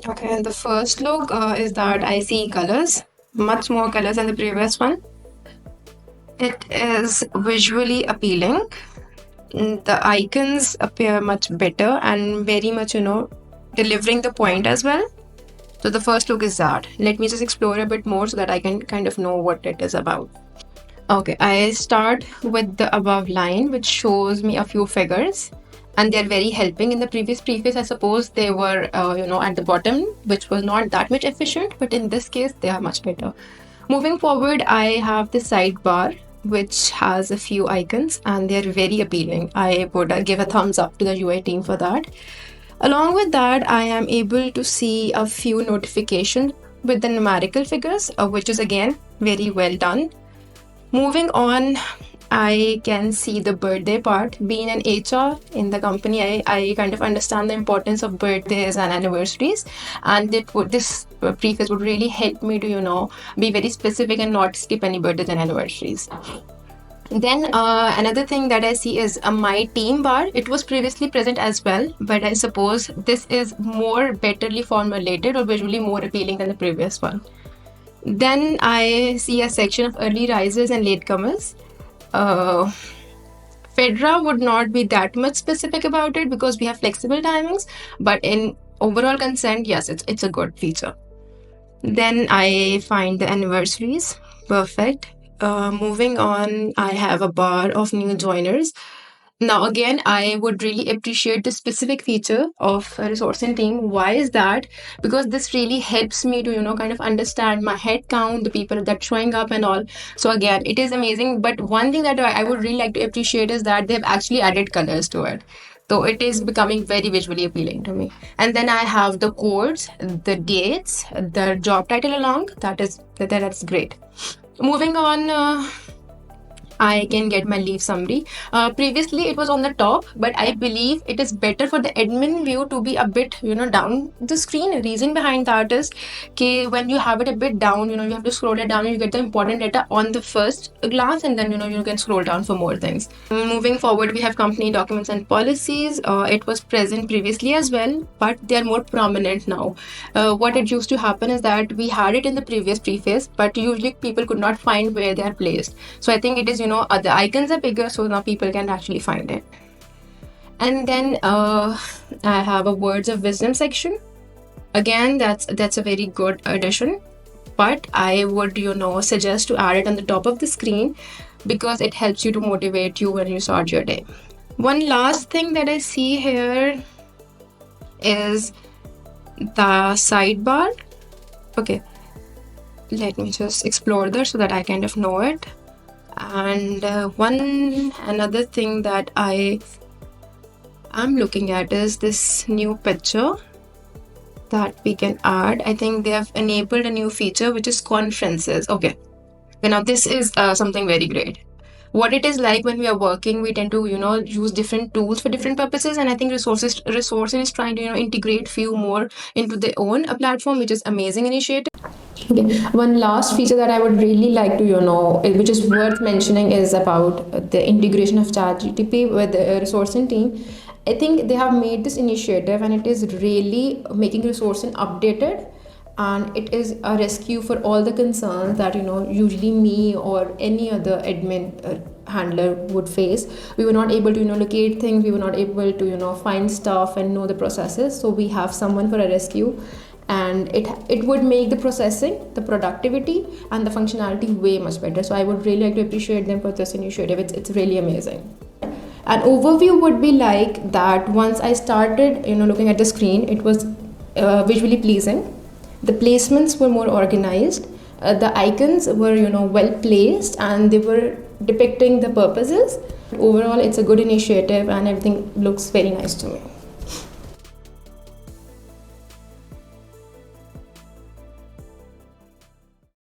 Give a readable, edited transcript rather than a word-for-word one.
Okay, the first look is that I see colors, much more colors than the previous one. It is visually appealing. The icons appear much better and very much, delivering the point as well. So the first look is that. Let me just explore a bit more so that I can kind of know what it is about. Okay, I start with the above line, which shows me a few figures, and they're very helping. In the previous preface, I suppose they were, at the bottom, which was not that much efficient, but in this case, they are much better. Moving forward, I have the sidebar, which has a few icons, and they're very appealing. I would give a thumbs up to the UI team for that. Along with that, I am able to see a few notifications with the numerical figures, which is again very well done. Moving on, I can see the birthday part. Being an HR in the company, I kind of understand the importance of birthdays and anniversaries, and this preface would really help me to be very specific and not skip any birthdays and anniversaries. Then another thing that I see is my team bar. It was previously present as well, but I suppose this is more betterly formulated or visually more appealing than the previous one. Then I see a section of early risers and latecomers. Phaedra would not be that much specific about it because we have flexible timings, but in overall consent, yes, it's a good feature. Then I find the anniversaries. Perfect. Moving on, I have a bar of new joiners. Now, again, I would really appreciate the specific feature of a Resourceinn team. Why is that? Because this really helps me to, kind of understand my head count, the people that are showing up and all. So again, it is amazing. But one thing that I would really like to appreciate is that they've actually added colors to it. So it is becoming very visually appealing to me. And then I have the codes, the dates, the job title along. That's great. Moving on, I can get my leave summary. Previously, it was on the top, but I believe it is better for the admin view to be a bit, down the screen. Reason behind that is that when you have it a bit down, you have to scroll it down and you get the important data on the first glance, and then, you can scroll down for more things. Moving forward, we have company documents and policies. It was present previously as well, but they are more prominent now. What it used to happen is that we had it in the previous preface, but usually people could not find where they are placed. So I think it is, the icons are bigger, so now people can actually find it. And then I have a words of wisdom section. Again, that's a very good addition, but I would suggest to add it on the top of the screen because it helps you to motivate you when you start your day. One last thing that I see here is the sidebar. Okay, let me just explore that so that I kind of know it. And another thing that I am looking at is this new picture that we can add. I think they have enabled a new feature, which is conferences. Okay, now this is something very great. What it is like when we are working, we tend to use different tools for different purposes, and I think Resourceinn is trying to integrate few more into their own platform, which is amazing initiative. Okay. One last feature that I would really like to, which is worth mentioning, is about the integration of ChatGPT with the Resourceinn team. I think they have made this initiative and it is really making Resourceinn updated, and it is a rescue for all the concerns that usually me or any other admin handler would face. We were not able to locate things, we were not able to find stuff and know the processes. So we have someone for a rescue, and it would make the processing, the productivity and the functionality way much better. So I would really like to appreciate them for this initiative. It's really amazing. An overview would be like that. Once I started looking at the screen, it was visually pleasing. The placements were more organized, the icons were well placed, and they were depicting the purposes. Overall, it's a good initiative and everything looks very nice to me.